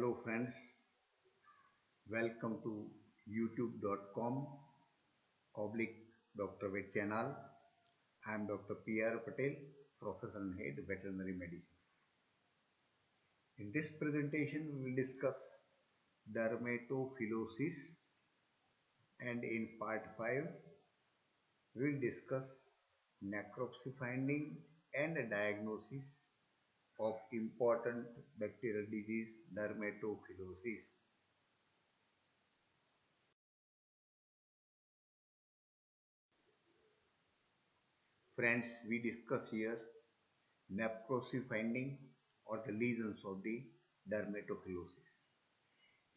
Hello friends, welcome to youtube.com oblique Dr. Vet channel. I am Dr. P.R. Patel, Professor and Head Veterinary Medicine. In this presentation, we will discuss dermatophilosis, and in part 5, we will discuss necropsy finding and diagnosis of important bacterial disease dermatophilosis. Friends, we discuss here necropsy finding or the lesions of the dermatophilosis.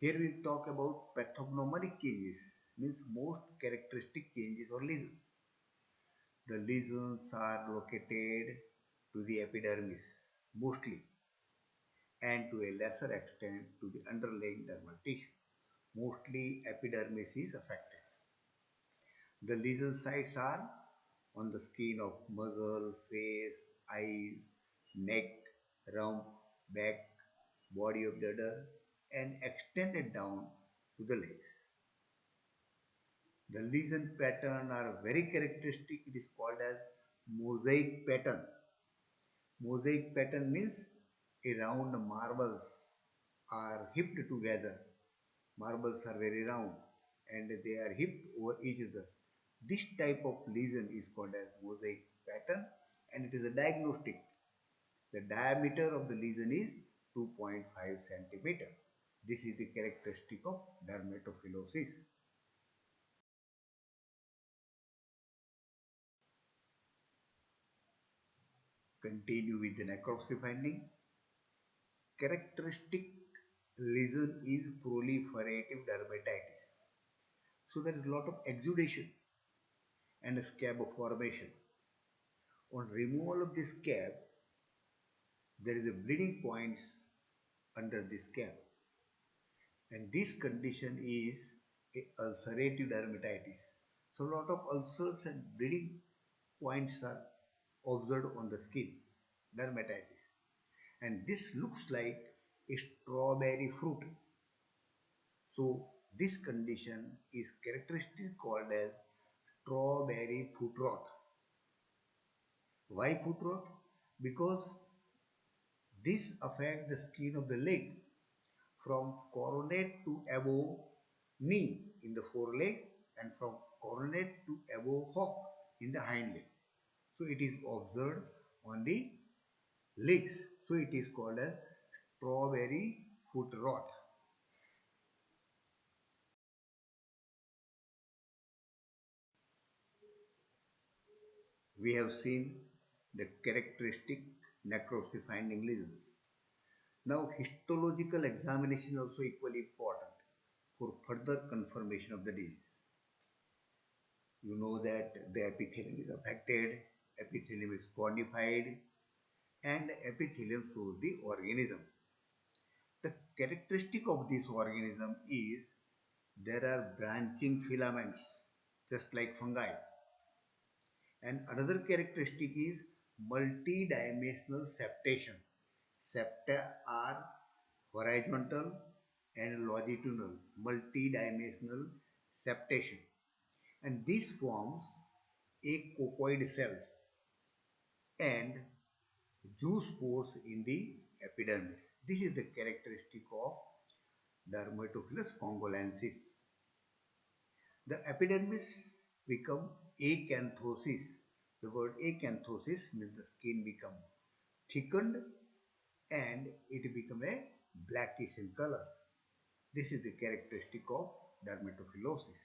Here we talk about pathognomonic changes, means most characteristic changes or lesions. The lesions are located to the epidermis mostly, and to a lesser extent to the underlying dermal tissue. Mostly epidermis is affected. The lesion sites are on the skin of muzzle, face, eyes, neck, rump, back, body of the udder, and extended down to the legs. The lesion pattern are very characteristic. It is called as mosaic pattern. Mosaic pattern means a round marbles are hipped together. Marbles are very round and they are hipped over each other. This type of lesion is called as mosaic pattern, and it is a diagnostic. The diameter of the lesion is 2.5 centimeter. This is the characteristic of dermatophilosis. Continue with the necropsy finding. Characteristic lesion is proliferative dermatitis. So there is a lot of exudation and a scab formation. On removal of this scab, there is a bleeding points under the scab, and this condition is a ulcerative dermatitis. So a lot of ulcers and bleeding points are observed on the skin, dermatitis, and this looks like a strawberry fruit. So this condition is characteristically called as strawberry foot rot. Why foot rot? Because this affects the skin of the leg from coronate to above knee in the foreleg, and from coronate to above hock in the hind leg. So it is observed on the legs. So it is called as strawberry foot rot. We have seen the characteristic necropsy finding lesions. Now histological examination is also equally important for further confirmation of the disease. You know that the epithelium is affected, epithelium is cornified, and epithelium shows the organisms. The characteristic of this organism is there are branching filaments just like fungi, and another characteristic is multidimensional septation. Septa are horizontal and longitudinal, multidimensional septation, and this forms acocoid cells and zoospores in the epidermis. This is the characteristic of Dermatophilus congolensis. The epidermis become acanthosis. The word acanthosis means the skin become thickened and it become a blackish in color. This is the characteristic of dermatophilosis.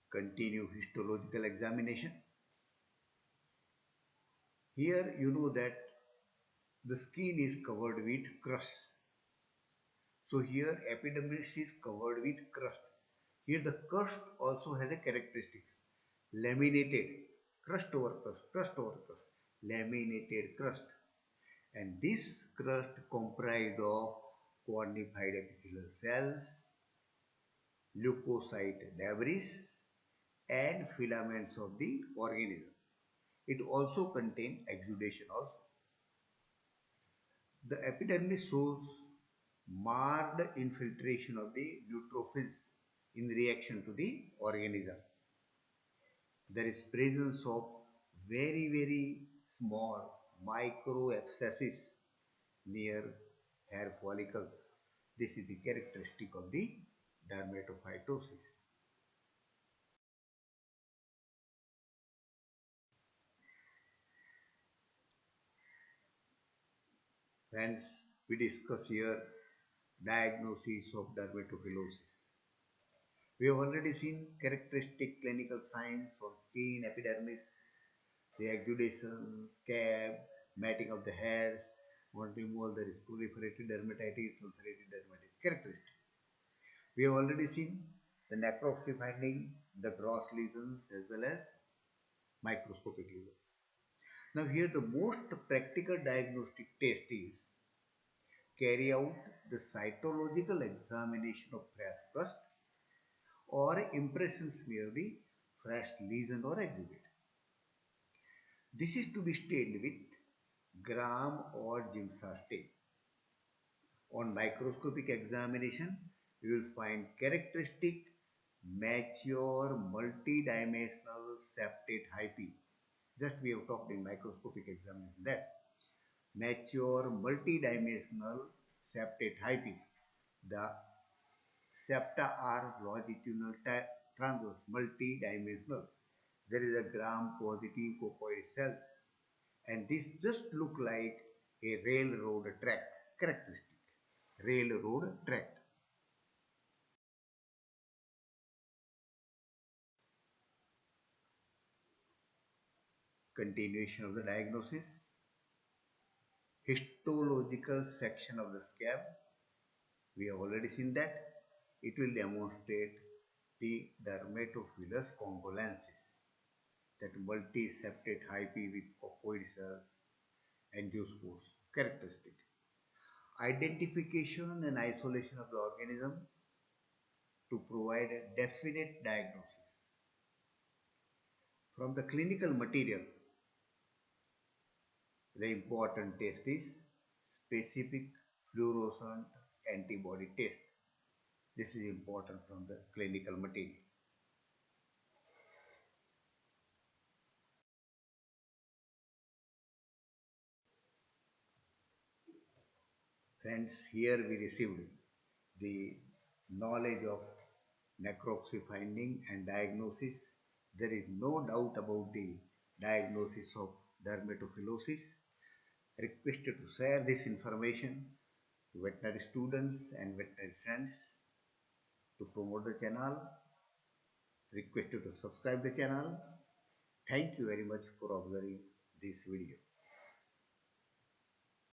Continue histological examination. Here you know that the skin is covered with crust. So here epidermis is covered with crust. Here the crust also has a characteristics. Laminated, crust over crust, crust over crust, laminated crust. And this crust comprised of cornified epithelial cells, leukocyte debris, and filaments of the organism. It also contains exudation also. The epidermis shows marked infiltration of the neutrophils in reaction to the organism. There is presence of very small micro abscesses near hair follicles. This is the characteristic of the dermatophytosis. Friends, we discuss here diagnosis of dermatophilosis. We have already seen characteristic clinical signs of skin, epidermis, the exudation, scab, matting of the hairs, on removal there is proliferative dermatitis, ulcerative dermatitis characteristic. We have already seen the necropsy finding, the gross lesions as well as microscopic lesions. Now here the most practical diagnostic test is carry out the cytological examination of fresh crust or impressions near the fresh lesion or exudate. This is to be stained with gram or Giemsa stain. On microscopic examination, you will find characteristic mature multidimensional septate hyphae. Just we have talked in microscopic examination that mature multidimensional septate hyphae. The septa are longitudinal transverse multidimensional. There is a gram positive cocoid cells and this just look like a railroad track characteristic. Railroad track. Continuation of the diagnosis. Histological section of the scab. We have already seen that. It will demonstrate the dermatophilus congolensis, that multiseptate hyphae with cocoid cells and angiosperms characteristic. Identification and isolation of the organism to provide a definite diagnosis. From the clinical material, the important test is specific fluorescent antibody test. This is important from the clinical material. Friends, here we received the knowledge of necropsy finding and diagnosis. There is no doubt about the diagnosis of dermatophilosis. Requested to share this information to veterinary students and veterinary friends to promote the channel. Requested to subscribe the channel. Thank you very much for observing this video.